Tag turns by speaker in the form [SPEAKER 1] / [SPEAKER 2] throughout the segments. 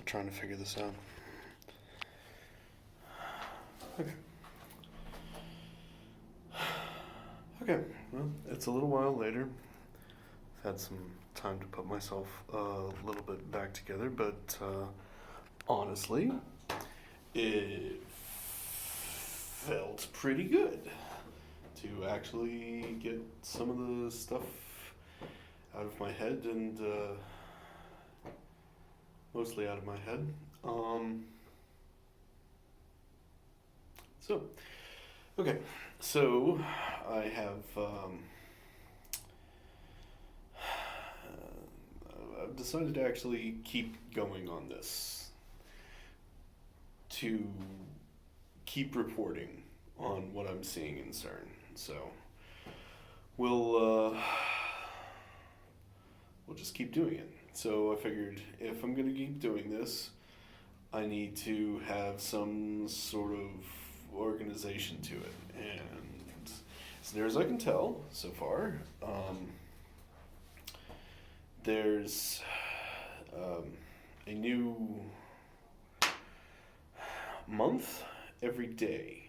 [SPEAKER 1] trying to figure this out. Okay. Okay, well, it's a little while later. I've had some time to put myself a little bit back together, but honestly, it felt pretty good to actually get some of the stuff out of my head and mostly out of my head. So, okay, so I have I've decided to actually keep going on this, to keep reporting on what I'm seeing in CERN. So we'll just keep doing it. So I figured if I'm gonna keep doing this, I need to have some sort of organization to it. And as near as I can tell so far, there's a new month every day.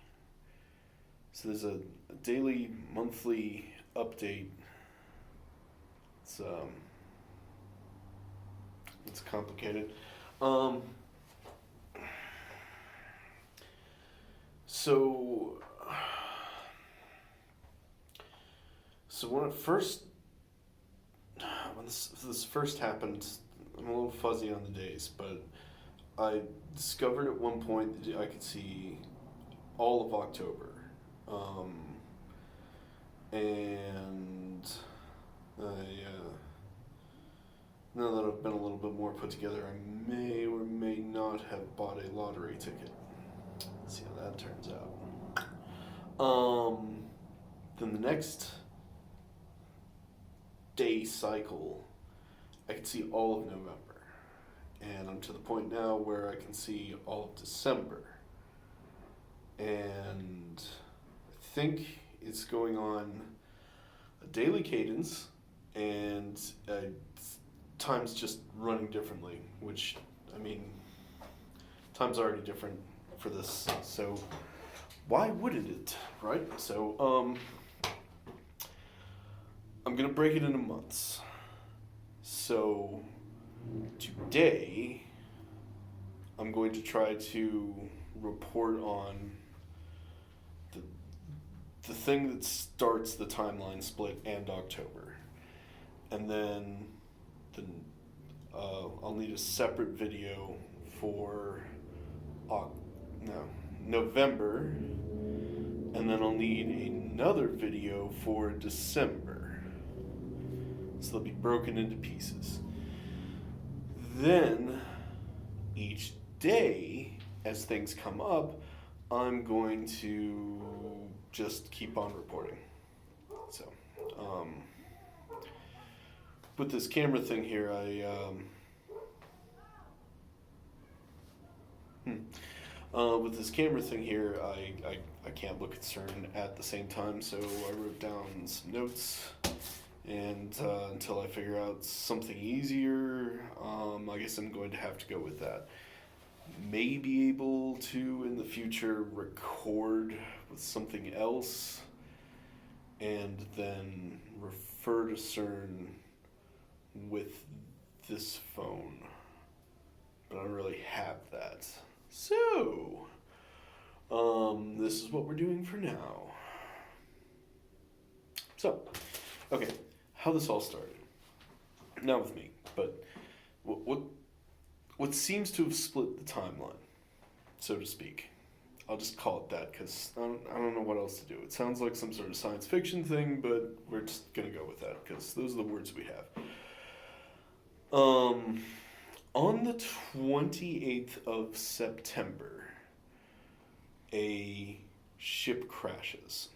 [SPEAKER 1] So there's a daily, monthly update. It's complicated. So when this first happened, I'm a little fuzzy on the days, but I discovered at one point that I could see all of October, and now that I've been a little bit more put together, I may or may not have bought a lottery ticket. Let's see how that turns out. Then the next day cycle, I can see all of November. And I'm to the point now where I can see all of December. And I think it's going on a daily cadence, and time's just running differently, which, I mean, time's already different for this, so why wouldn't it, right? So, I'm gonna break it into months. So, today, I'm going to try to report on the thing that starts the timeline split and October. And then I'll need a separate video for November, and then I'll need another video for December. So they'll be broken into pieces. Then, each day, as things come up, I'm going to just keep on reporting. So, with this camera thing here, I can't look at CERN at the same time, so I wrote down some notes, and until I figure out something easier, I guess I'm going to have to go with that. May be able to, in the future, record with something else, and then refer to CERN with this phone. But I don't really have that. So, this is what we're doing for now. So, okay, how this all started. Not with me, but what seems to have split the timeline, so to speak. I'll just call it that, because I don't know what else to do. It sounds like some sort of science fiction thing, but we're just going to go with that, because those are the words we have. On the 28th of September, a ship crashes.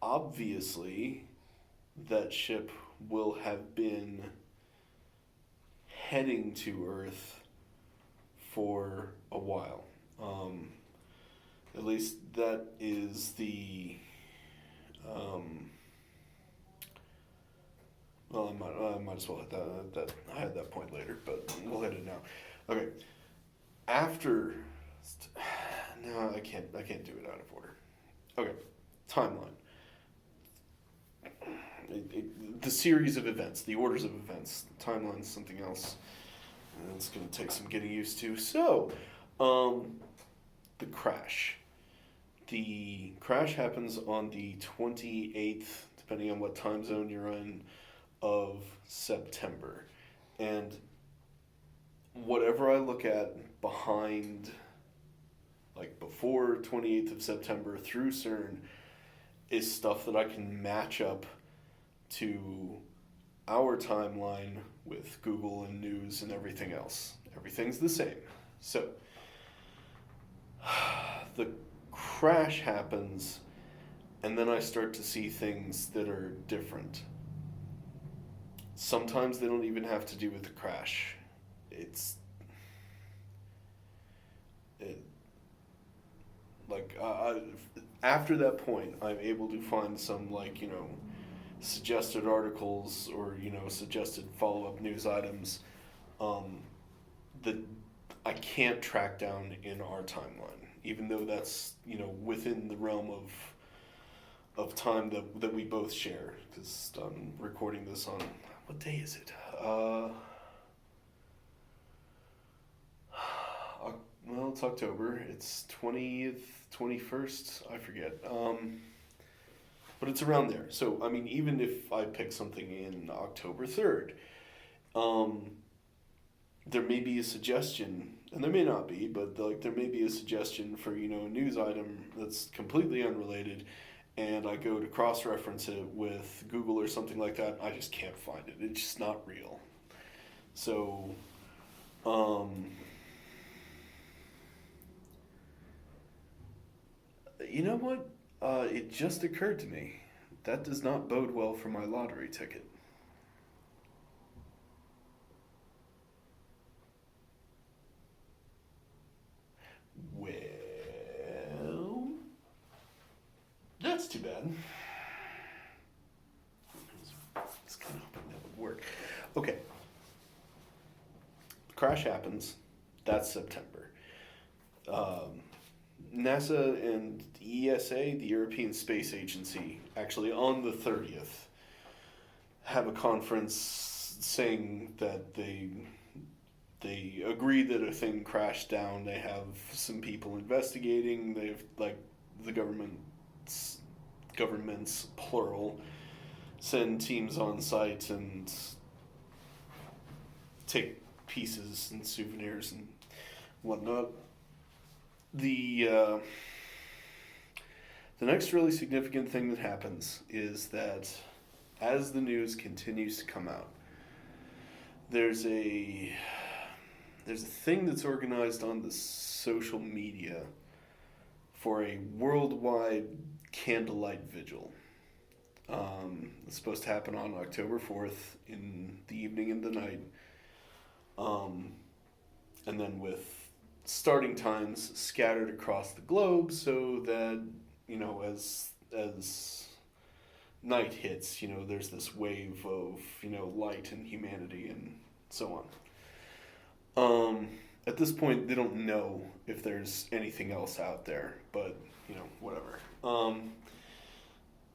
[SPEAKER 1] Obviously, that ship will have been heading to Earth for a while. At least that is the might as well hit that. I had that point later, but we'll hit it now. Okay. After, no, I can't do it out of order. Okay, timeline. The series of events, the orders of events. Timeline is something else. And it's going to take some getting used to. So, the crash. The crash happens on the 28th, depending on what time zone you're in, of September. And whatever I look at behind, like before 28th of September through CERN, is stuff that I can match up to our timeline with Google and news and everything else. Everything's the same. So, the crash happens, and then I start to see things that are different. Sometimes they don't even have to do with the crash. After that point, I'm able to find some, suggested articles or, suggested follow-up news items that I can't track down in our timeline, even though that's, within the realm of time that we both share, because I'm recording this on, what day is it? Well, it's October. It's 20th, 21st, I forget. But it's around there. So, I mean, even if I pick something in October 3rd, there may be a suggestion, and there may not be, but there may be a suggestion for, a news item that's completely unrelated, and I go to cross-reference it with Google or something like that, I just can't find it. It's just not real. So, you know what? It just occurred to me. That does not bode well for my lottery ticket. Well, that's too bad. I was kind of hoping that would work. Okay. Crash happens. That's September. NASA and ESA, the European Space Agency, actually on the 30th, have a conference saying that they agree that a thing crashed down. They have some people investigating. They've, the governments plural, send teams on site and take pieces and souvenirs and whatnot. The next really significant thing that happens is that as the news continues to come out, there's a thing that's organized on the social media for a worldwide candlelight vigil. It's supposed to happen on October 4th in the evening and the night. And then with starting times scattered across the globe so that, as night hits, there's this wave of, light and humanity and so on. At this point, they don't know if there's anything else out there, but, whatever.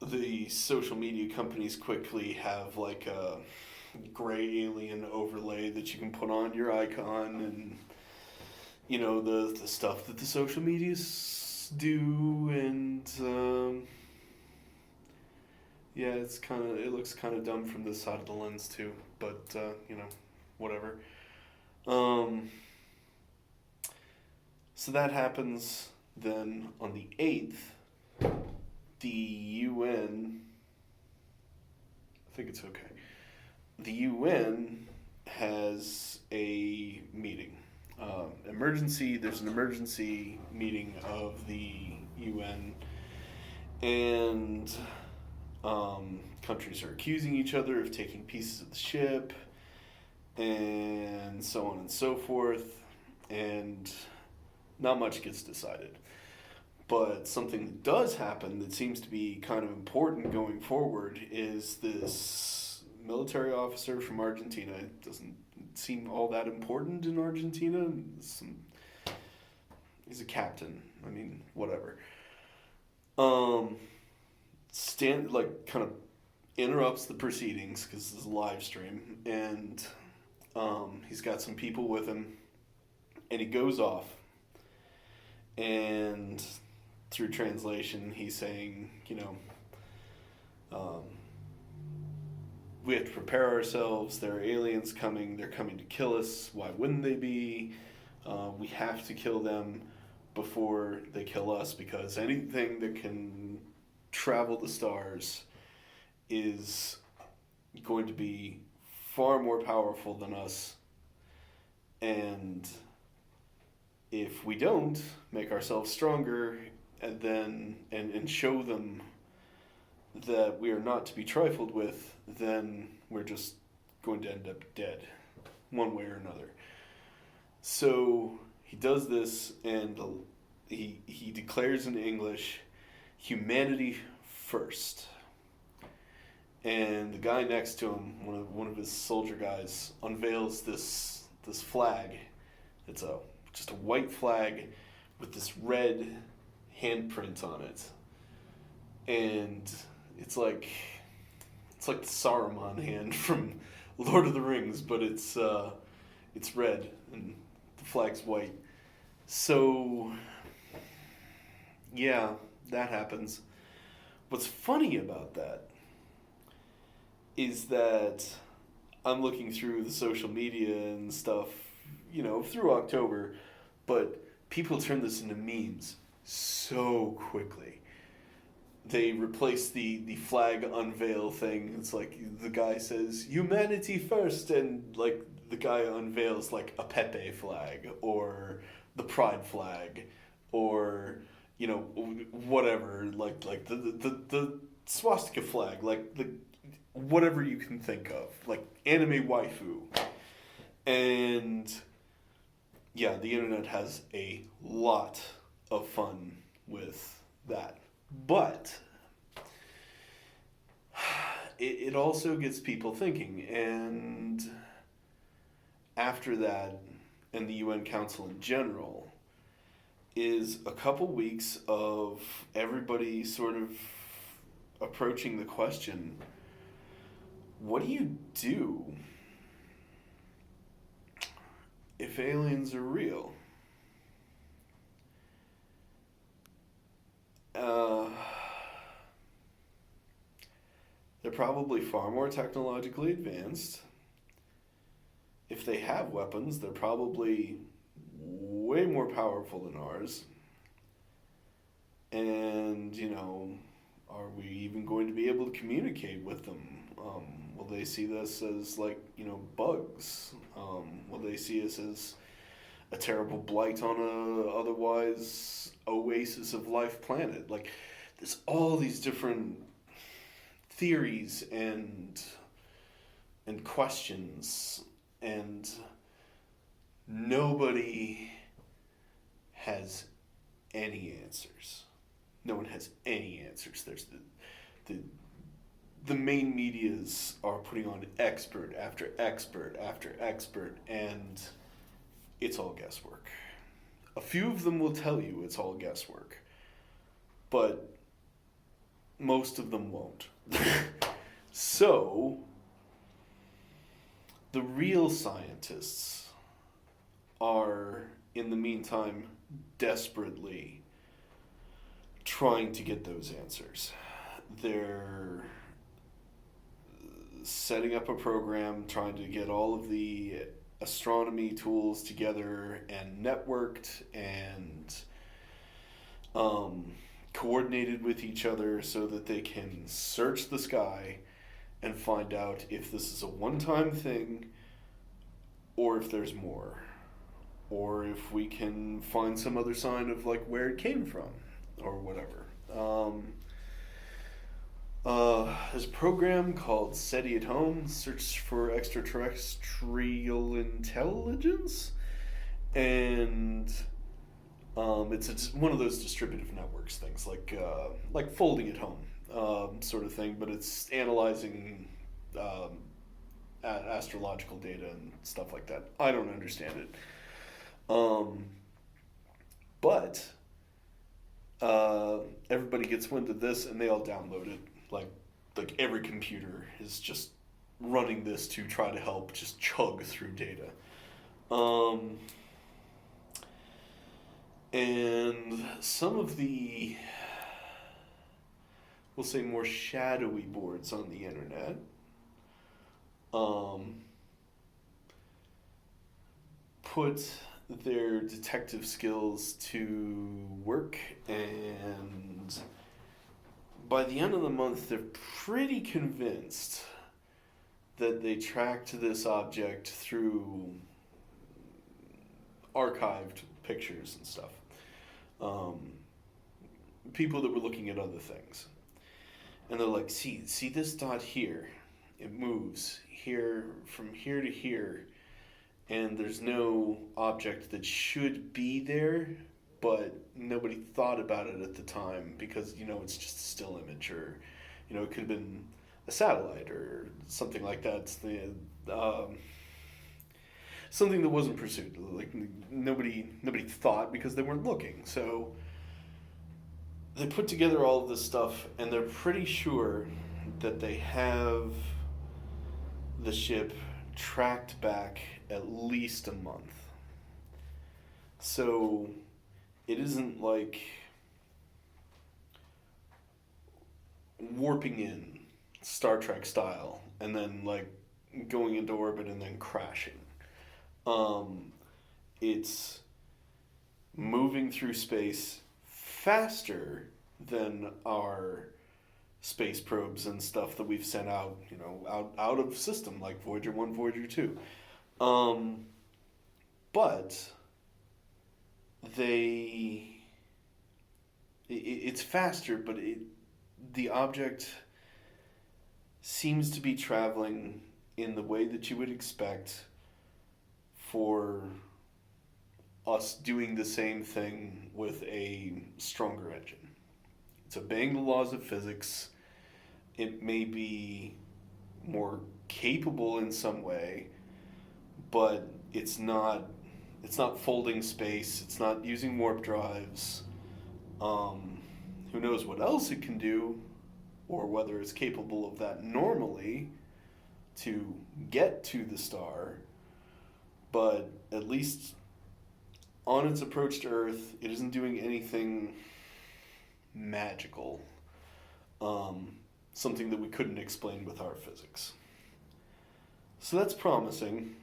[SPEAKER 1] The social media companies quickly have, a gray alien overlay that you can put on your icon and, the stuff that the social medias do, and, it looks kind of dumb from this side of the lens too, but, whatever. So that happens. Then on the 8th, the UN, I think it's okay, the UN has a meeting. There's an emergency meeting of the UN, and countries are accusing each other of taking pieces of the ship, and so on and so forth, and not much gets decided. But something that does happen that seems to be kind of important going forward is this military officer from Argentina. It doesn't seem all that important in Argentina. He's a captain. I mean, whatever. Um, kind of interrupts the proceedings because this is a live stream, and he's got some people with him, and he goes off, and through translation, he's saying, um, we have to prepare ourselves. There are aliens coming. They're coming to kill us. Why wouldn't they be? We have to kill them before they kill us, because anything that can travel the stars is going to be far more powerful than us. And if we don't make ourselves stronger and show them that we are not to be trifled with, then we're just going to end up dead, one way or another. So he does this, and he declares in English, humanity first. And the guy next to him, one of his soldier guys, unveils this flag. It's just a white flag with this red handprint on it, and it's like the Saruman hand from Lord of the Rings, but it's red and the flag's white. So yeah, that happens. What's funny about that is that I'm looking through the social media and stuff, through October, but people turn this into memes so quickly. They replace the flag unveil thing. It's like the guy says, humanity first, and like the guy unveils like a Pepe flag or the Pride flag or whatever, like the swastika flag, like the whatever you can think of, like anime waifu. And yeah, the internet has a lot of fun with that. But it also gets people thinking, and after that, and the UN Council in general, is a couple weeks of everybody sort of approaching the question, what do you do if aliens are real? They're probably far more technologically advanced. If they have weapons, they're probably way more powerful than ours. And, are we even going to be able to communicate with them? Will they see this as bugs? Will they see us as a terrible blight on a otherwise oasis of life planet? Like, there's all these different theories and questions, and nobody has any answers. No one has any answers. There's the main medias are putting on expert after expert after expert, and it's all guesswork. A few of them will tell you it's all guesswork, but most of them won't. So, the real scientists are, in the meantime, desperately trying to get those answers. They're setting up a program, trying to get all of the astronomy tools together and networked and coordinated with each other so that they can search the sky and find out if this is a one-time thing or if there's more, or if we can find some other sign of where it came from or whatever. There's a program called SETI at Home, Search for Extraterrestrial Intelligence, and it's one of those distributive networks things, like Folding at Home sort of thing, but it's analyzing astrological data and stuff like that. I don't understand it. Um, but everybody gets wind of this and they all download it. Like every computer is just running this to try to help just chug through data. Um, and some of the, we'll say, more shadowy boards on the internet um, put their detective skills to work, and by the end of the month, they're pretty convinced that they tracked this object through archived pictures and stuff. People that were looking at other things. And they're like, see this dot here? It moves here from here to here, and there's no object that should be there, but nobody thought about it at the time because, it's just a still image, or, it could have been a satellite or something like that. It's something that wasn't pursued. Like nobody thought because they weren't looking. So they put together all of this stuff, and they're pretty sure that they have the ship tracked back at least a month. So it isn't like warping in Star Trek style and then like going into orbit and then crashing. It's moving through space faster than our space probes and stuff that we've sent out, out of system, like Voyager 1, Voyager 2. But it's faster, but the object seems to be traveling in the way that you would expect for us doing the same thing with a stronger engine. It's obeying the laws of physics. It may be more capable in some way, but it's not folding space. It's not using warp drives. Who knows what else it can do, or whether it's capable of that normally to get to the star. But at least on its approach to Earth, it isn't doing anything magical. Something that we couldn't explain with our physics. So that's promising.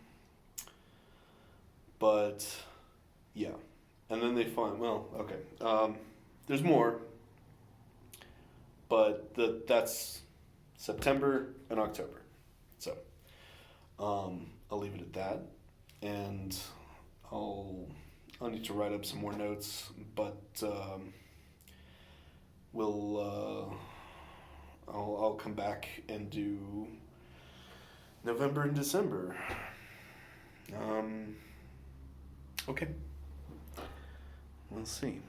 [SPEAKER 1] But, yeah. And then they find, there's more. But that's September and October. So, I'll leave it at that. And I'll need to write up some more notes, but I'll come back and do November and December. Okay. We'll see.